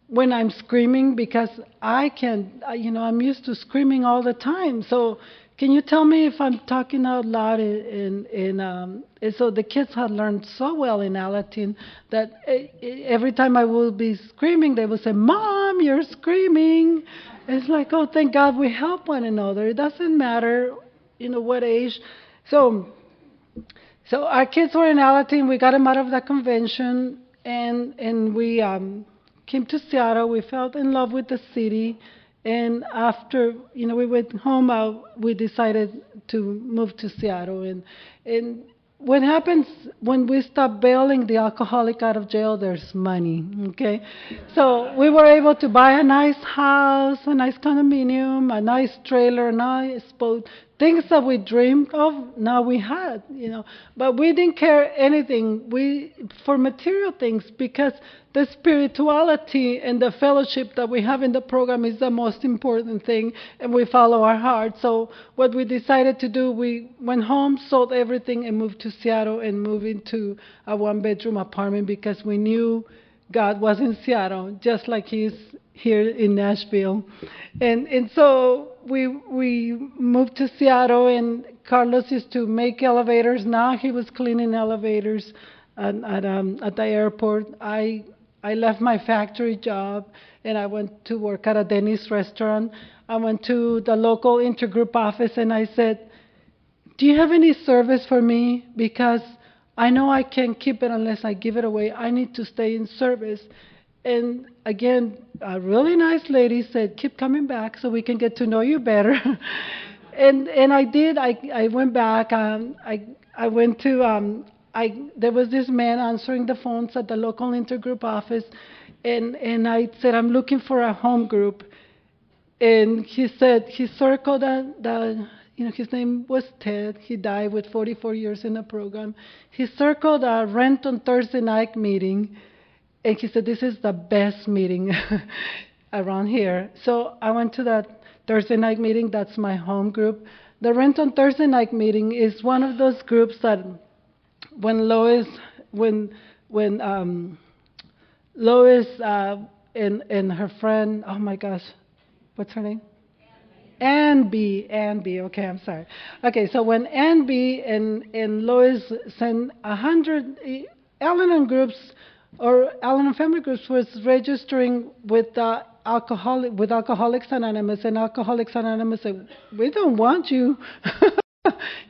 when I'm screaming? Because I can, I'm used to screaming all the time. So can you tell me if I'm talking out loud? And so the kids had learned so well in Alateen that every time I would be screaming, they would say, Mom, you're screaming. It's like, oh, thank God we help one another. It doesn't matter, what age. So our kids were in Alateen. We got them out of the convention, and we came to Seattle. We fell in love with the city, and after we went home, we decided to move to Seattle. And what happens when we stop bailing the alcoholic out of jail? There's money. Okay, so we were able to buy a nice house, a nice condominium, a nice trailer, a nice boat. Things that we dreamed of, now we had, But we didn't care anything for material things, because the spirituality and the fellowship that we have in the program is the most important thing, and we follow our heart. So what we decided to do, we went home, sold everything, and moved to Seattle and moved into a one-bedroom apartment, because we knew God was in Seattle, just like He's here in Nashville. And so we moved to Seattle, and Carlos used to make elevators. Now he was cleaning elevators at the airport. I left my factory job, and I went to work at a Denny's restaurant. I went to the local intergroup office, and I said, do you have any service for me? Because I know I can't keep it unless I give it away. I need to stay in service. And again, a really nice lady said, keep coming back so we can get to know you better. and I did. I went back. I went to, there was this man answering the phones at the local intergroup office, and I said, I'm looking for a home group. And he said, he circled his name was Ted. He died with 44 years in the program. He circled a rent on Thursday night meeting. And he said, this is the best meeting around here. So I went to that Thursday night meeting. That's my home group. The Rent on Thursday night meeting is one of those groups that when Lois and her friend, oh my gosh, what's her name? Ann B. Okay, I'm sorry. Okay, so when Ann B. and Lois sent 100, Al-Anon groups or Al-Anon family groups was registering with Alcoholics Anonymous, and Alcoholics Anonymous said, "We don't want you.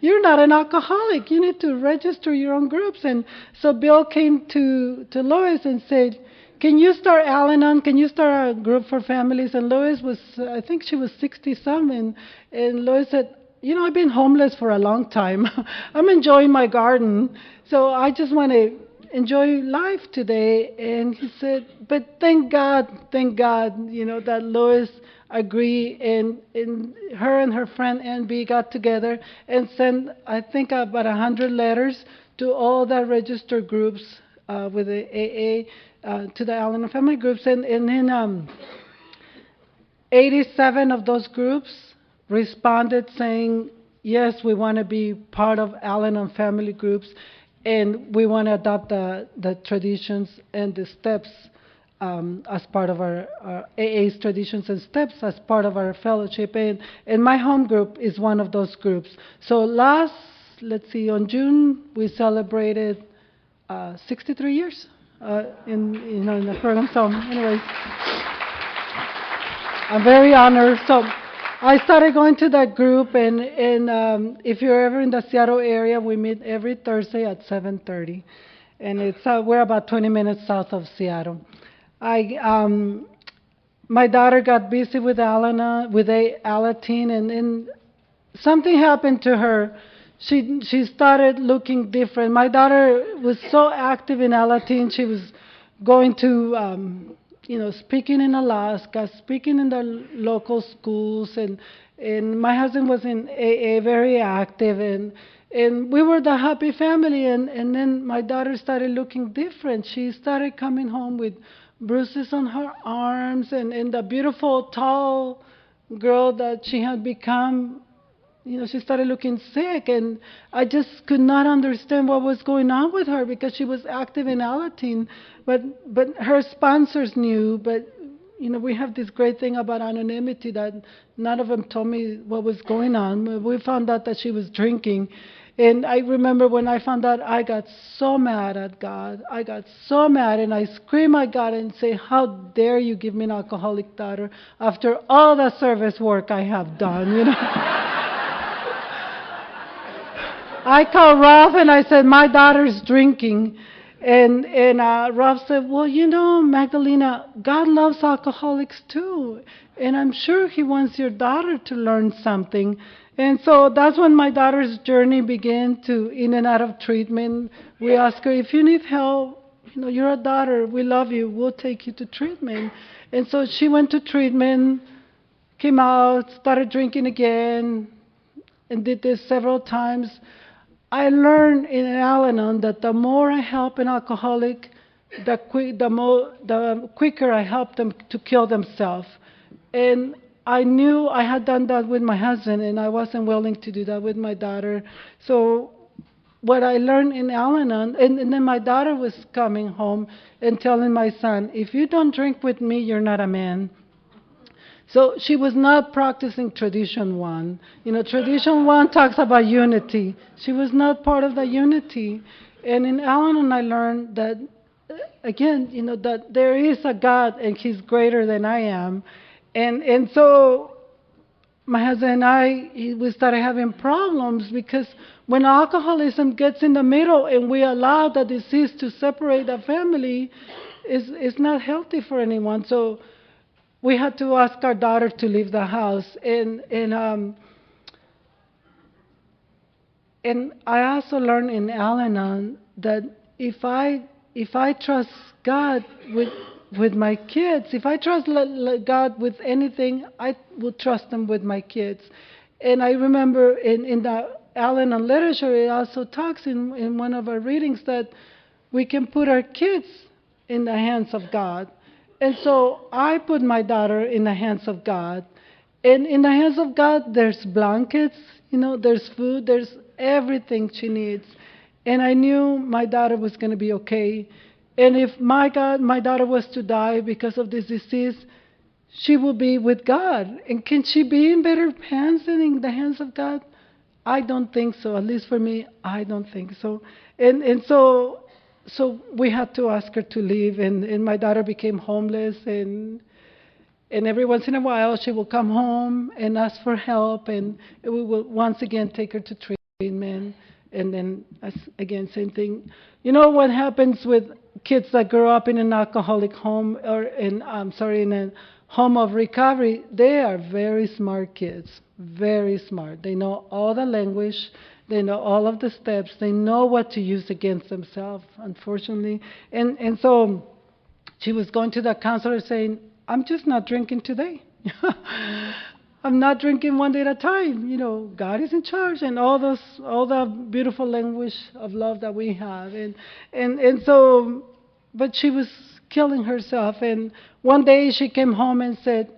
You're not an alcoholic. You need to register your own groups." And so Bill came to Lois and said, "Can you start Al-Anon? Can you start a group for families?" And Lois was, I think she was 60-something. And Lois said, "I've been homeless for a long time. I'm enjoying my garden. So I just want to enjoy life today." And he said, "But thank God, that Lois agreed." And her and her friend Ann B got together and sent, I think, about 100 letters to all the registered groups with the AA, to the Al-Anon family groups, and then 87 of those groups responded saying, "Yes, we want to be part of Al-Anon family groups, and we want to adopt the traditions and the steps as part of our AA's traditions and steps as part of our fellowship." And my home group is one of those groups. So on June, we celebrated 63 years in the program. So anyways, I'm very honored. So I started going to that group, and if you're ever in the Seattle area, we meet every Thursday at 7:30, and we're about 20 minutes south of Seattle. My daughter got busy with Alana, with Alateen, and something happened to her. She started looking different. My daughter was so active in Alateen. She was going to speaking in Alaska, speaking in the local schools, and my husband was in AA, very active, and we were the happy family, and then my daughter started looking different. She started coming home with bruises on her arms, and the beautiful, tall girl that she had become, she started looking sick, and I just could not understand what was going on with her because she was active in Alateen, but her sponsors knew. But we have this great thing about anonymity that none of them told me what was going on. We found out that she was drinking, and I remember when I found out, I got so mad at God. I got so mad, and I screamed at God and say, "How dare you give me an alcoholic daughter after all the service work I have done?" I called Ralph and I said, "My daughter's drinking." And Ralph said, "Well, Magdalena, God loves alcoholics too. And I'm sure He wants your daughter to learn something." And so that's when my daughter's journey began in and out of treatment. We asked her, "If you need help, you're a daughter. We love you. We'll take you to treatment." And so she went to treatment, came out, started drinking again, and did this several times. I learned in Al-Anon that the more I help an alcoholic, the quicker I help them to kill themselves. And I knew I had done that with my husband, and I wasn't willing to do that with my daughter. So what I learned in Al-Anon, and then my daughter was coming home and telling my son, "If you don't drink with me, you're not a man." So she was not practicing tradition one. Tradition one talks about unity. She was not part of the unity. And in Al-Anon, I learned that, again, that there is a God and He's greater than I am. And so my husband and we started having problems because when alcoholism gets in the middle and we allow the disease to separate the family, it's not healthy for anyone. So we had to ask our daughter to leave the house, and I also learned in Al-Anon that if I trust God with my kids, if I trust God with anything, I will trust Him with my kids. And I remember in the Al-Anon literature, it also talks in one of our readings that we can put our kids in the hands of God. And so I put my daughter in the hands of God. And in the hands of God, there's blankets, there's food, there's everything she needs. And I knew my daughter was going to be okay. And if my God, my daughter was to die because of this disease, she will be with God. And can she be in better hands than in the hands of God? I don't think so. At least for me, I don't think so. And so we had to ask her to leave, and my daughter became homeless, and every once in a while she will come home and ask for help, and we will once again take her to treatment, and then again same thing. You know what happens with kids that grow up in an alcoholic home, or in a home of recovery? They are very smart kids, very smart. They know all the language. They know all of the steps. They know what to use against themselves, unfortunately. And so she was going to the counselor saying, I'm just not drinking today. I'm not drinking one day at a time. You know, God is in charge, and all the beautiful language of love that we have. And so, but she was killing herself. And one day she came home and said,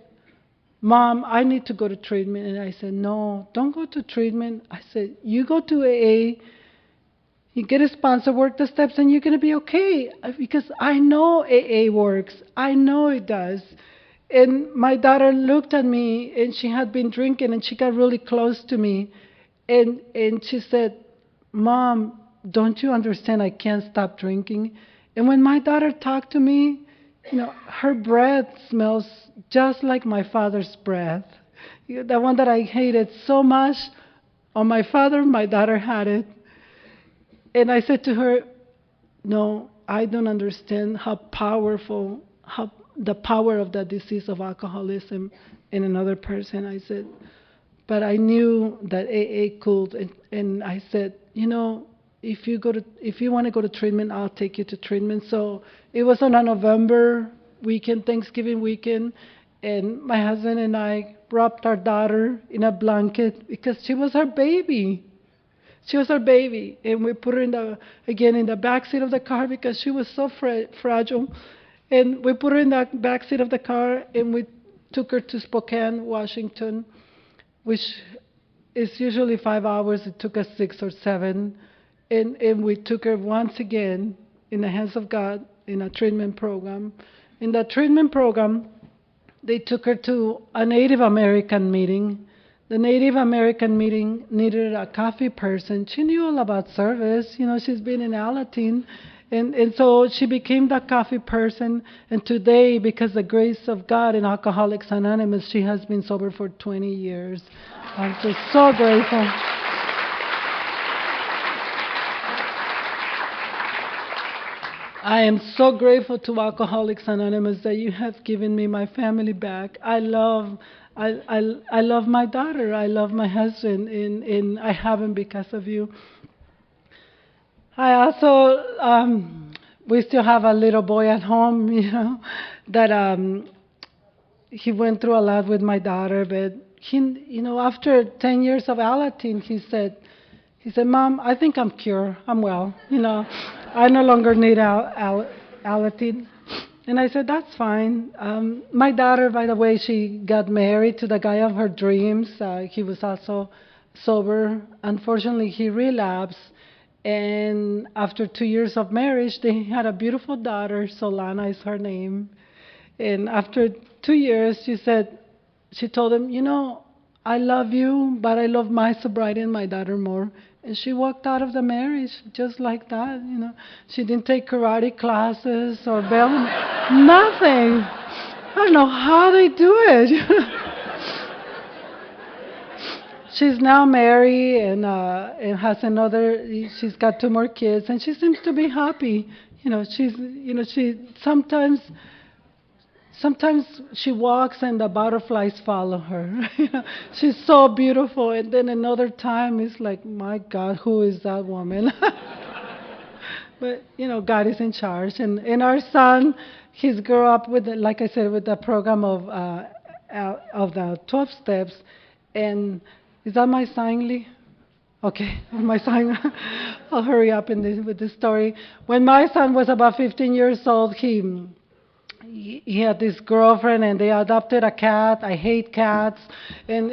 Mom, I need to go to treatment. And I said, no, don't go to treatment. I said, you go to AA, you get a sponsor, work the steps, and you're going to be okay. Because I know AA works. I know it does. And my daughter looked at me, and she had been drinking, and she got really close to me. And she said, Mom, don't you understand I can't stop drinking? And when my daughter talked to me, you know, her breath smells just like my father's breath. The one that I hated so much on my father, my daughter had it. And I said to her, no, I don't understand how powerful, how the power of the disease of alcoholism in another person. I said, but I knew that AA could. And I said, you know, if you want to go to treatment, I'll take you to treatment. So it was on a November weekend, Thanksgiving weekend, and my husband and I wrapped our daughter in a blanket because she was our baby. She was our baby, and we put her in the back seat of the car because she was so fragile. And we put her in the back seat of the car, and we took her to Spokane, Washington, which is usually 5 hours. It took us 6 or 7. And we took her once again in the hands of God in a treatment program. In that treatment program, they took her to a Native American meeting. The Native American meeting needed a coffee person. She knew all about service. You know, she's been in Alateen. And so she became that coffee person. And today, because the grace of God in Alcoholics Anonymous, she has been sober for 20 years. I'm just so grateful. I am so grateful to Alcoholics Anonymous that you have given me my family back. I love my daughter. I love my husband, and I have him because of you. I also, we still have a little boy at home, you know, that he went through a lot with my daughter, but he, you know, after 10 years of Alateen, he said, Mom, I think I'm cured. I'm well, you know. I no longer need Alateen. And I said, that's fine. My daughter, by the way, she got married to the guy of her dreams. He was also sober. Unfortunately, he relapsed. And after 2 years of marriage, they had a beautiful daughter. Solana is her name. And after 2 years, she told him, you know, I love you, but I love my sobriety and my daughter more. And she walked out of the marriage just like that, you know. She didn't take karate classes or bell, nothing. I don't know how they do it. She's now married and has she's got 2 more kids, and she seems to be happy. You know, she sometimes she walks and the butterflies follow her. She's so beautiful. And then another time it's like, my God, who is that woman? But, you know, God is in charge. And our son, he's grew up with, like I said, with the program of the 12 steps. And is that my sign, Lee? Okay, my son. I'll hurry up with this story. When my son was about 15 years old, he had this girlfriend and they adopted a cat. I hate cats. And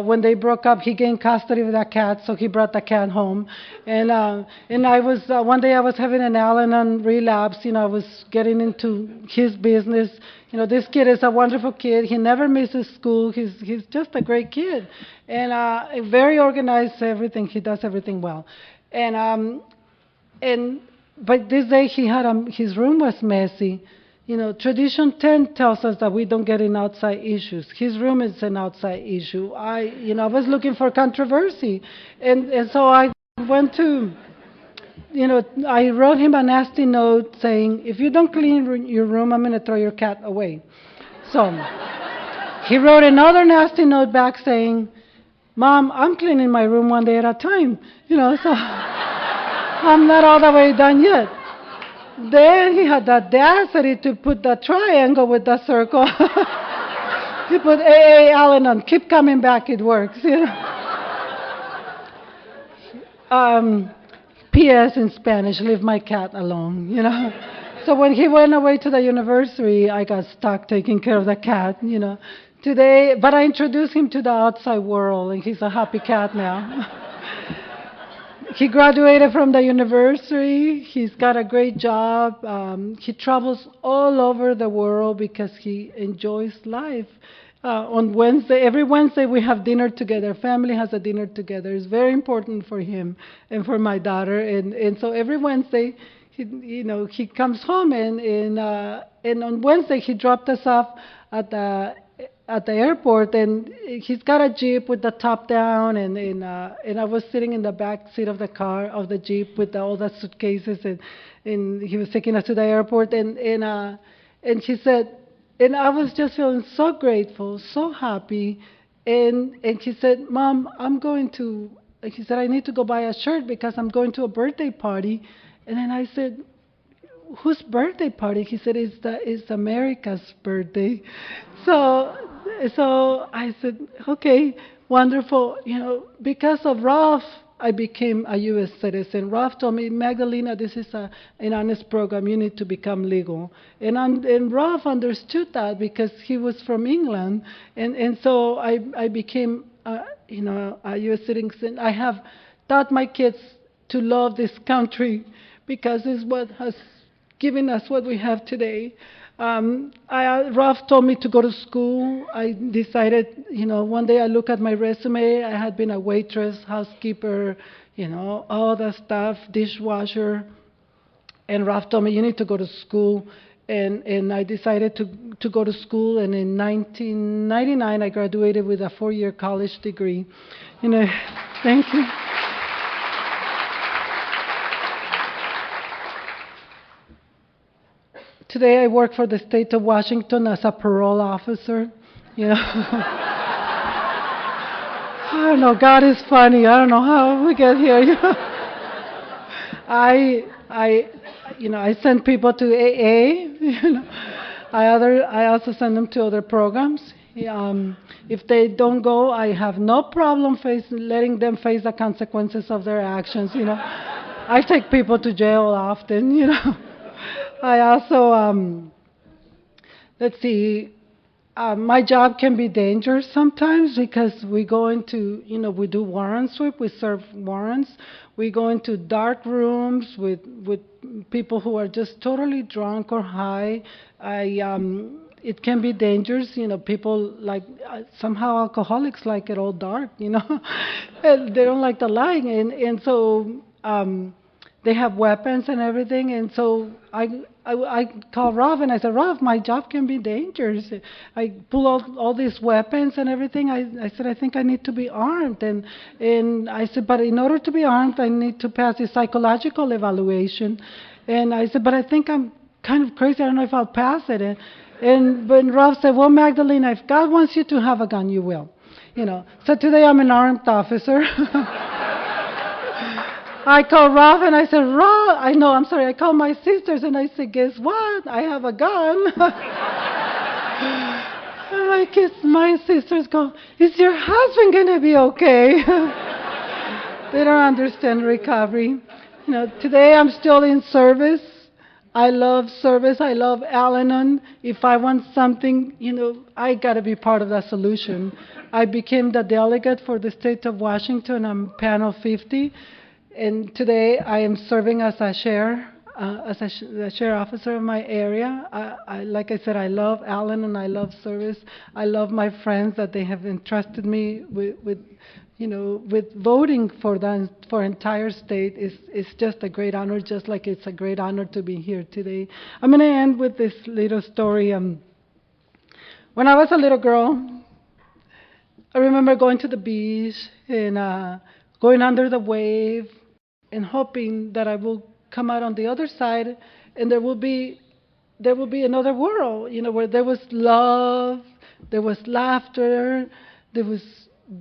when they broke up, he gained custody of that cat, so he brought the cat home. And I was one day I was having an Al-Anon relapse. I was getting into his business. This kid is a wonderful kid. He never misses school. He's just a great kid, and very organized. Everything he does everything well, and but this day he had his room was messy. Tradition 10 tells us that we don't get in outside issues. His room is an outside issue. I was looking for controversy, and so I went to, I wrote him a nasty note saying, if you don't clean your room, I'm going to throw your cat away. So he wrote another nasty note back saying, Mom, I'm cleaning my room one day at a time. So I'm not all the way done yet. Then he had the audacity to put the triangle with the circle. He put AA Al-Anon, keep coming back, it works. P.S. in Spanish, leave my cat alone, So when he went away to the university, I got stuck taking care of the cat, Today, but I introduced him to the outside world, and he's a happy cat now. He graduated from the university. He's got a great job. He travels all over the world because he enjoys life. On Wednesday, every Wednesday we have dinner together. Family has a dinner together. It's very important for him and for my daughter. And so every Wednesday, he comes home and on Wednesday he dropped us off at the airport, and he's got a Jeep with the top down, and I was sitting in the back seat of the Jeep with all the suitcases, and he was taking us to the airport, and he said, and I was just feeling so grateful, so happy, and he said, Mom, he said, I need to go buy a shirt because I'm going to a birthday party, and then I said, whose birthday party? He said, it's America's birthday. So I said, okay, wonderful. Because of Ralph, I became a U.S. citizen. Ralph told me, Magdalena, this is an honest program. You need to become legal. And Ralph understood that because he was from England. And so I became, a U.S. citizen. I have taught my kids to love this country because it's what has given us what we have today. Ralph told me to go to school. I decided, one day I look at my resume. I had been a waitress, housekeeper, all that stuff, dishwasher. And Ralph told me, you need to go to school. And I decided to go to school. And in 1999, I graduated with a 4-year college degree. Thank you. Today I work for the state of Washington as a parole officer. I don't know, God is funny. I don't know how we get here. I send people to AA. I also send them to other programs. If they don't go, I have no problem letting them face the consequences of their actions. I take people to jail often. I also, let's see, my job can be dangerous sometimes because we go into, we do warrant sweep, we serve warrants. We go into dark rooms with people who are just totally drunk or high. It can be dangerous, people like, somehow alcoholics like it all dark, and they don't like the light, and so, they have weapons and everything, and so I called Ralph and I said, Ralph, my job can be dangerous. I pull out all these weapons and everything. I said, I think I need to be armed, and I said, but in order to be armed, I need to pass a psychological evaluation, and I said, but I think I'm kind of crazy. I don't know if I'll pass it, but Ralph said, well, Magdalena, if God wants you to have a gun, you will, So today I'm an armed officer. I called Ralph and I said, I called my sisters and I said, guess what? I have a gun. And my sisters go, is your husband going to be okay? They don't understand recovery. Today I'm still in service. I love service. I love Al-Anon. If I want something, I got to be part of that solution. I became the delegate for the state of Washington. I'm panel 50. And today I am serving as a chair, the chair officer of my area. Like I said, I love Al-Anon. I love service. I love my friends that they have entrusted me with voting for for entire state is just a great honor, just like it's a great honor to be here today. I'm going to end with this little story. When I was a little girl, I remember going to the beach and going under the wave and hoping that I will come out on the other side and there will be another world, where there was love, there was laughter, there was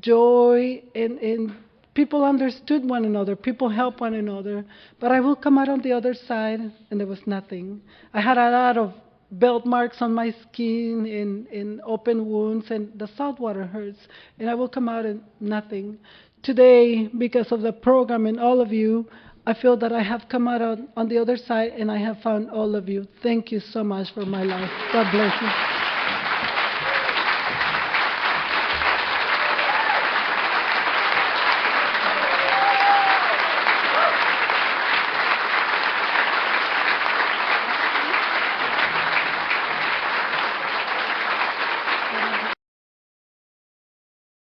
joy, and people understood one another, people helped one another. But I will come out on the other side, and there was nothing. I had a lot of belt marks on my skin and open wounds, and the salt water hurts, and I will come out and nothing. Today, because of the program and all of you, I feel that I have come out on the other side and I have found all of you. Thank you so much for my life. God bless you.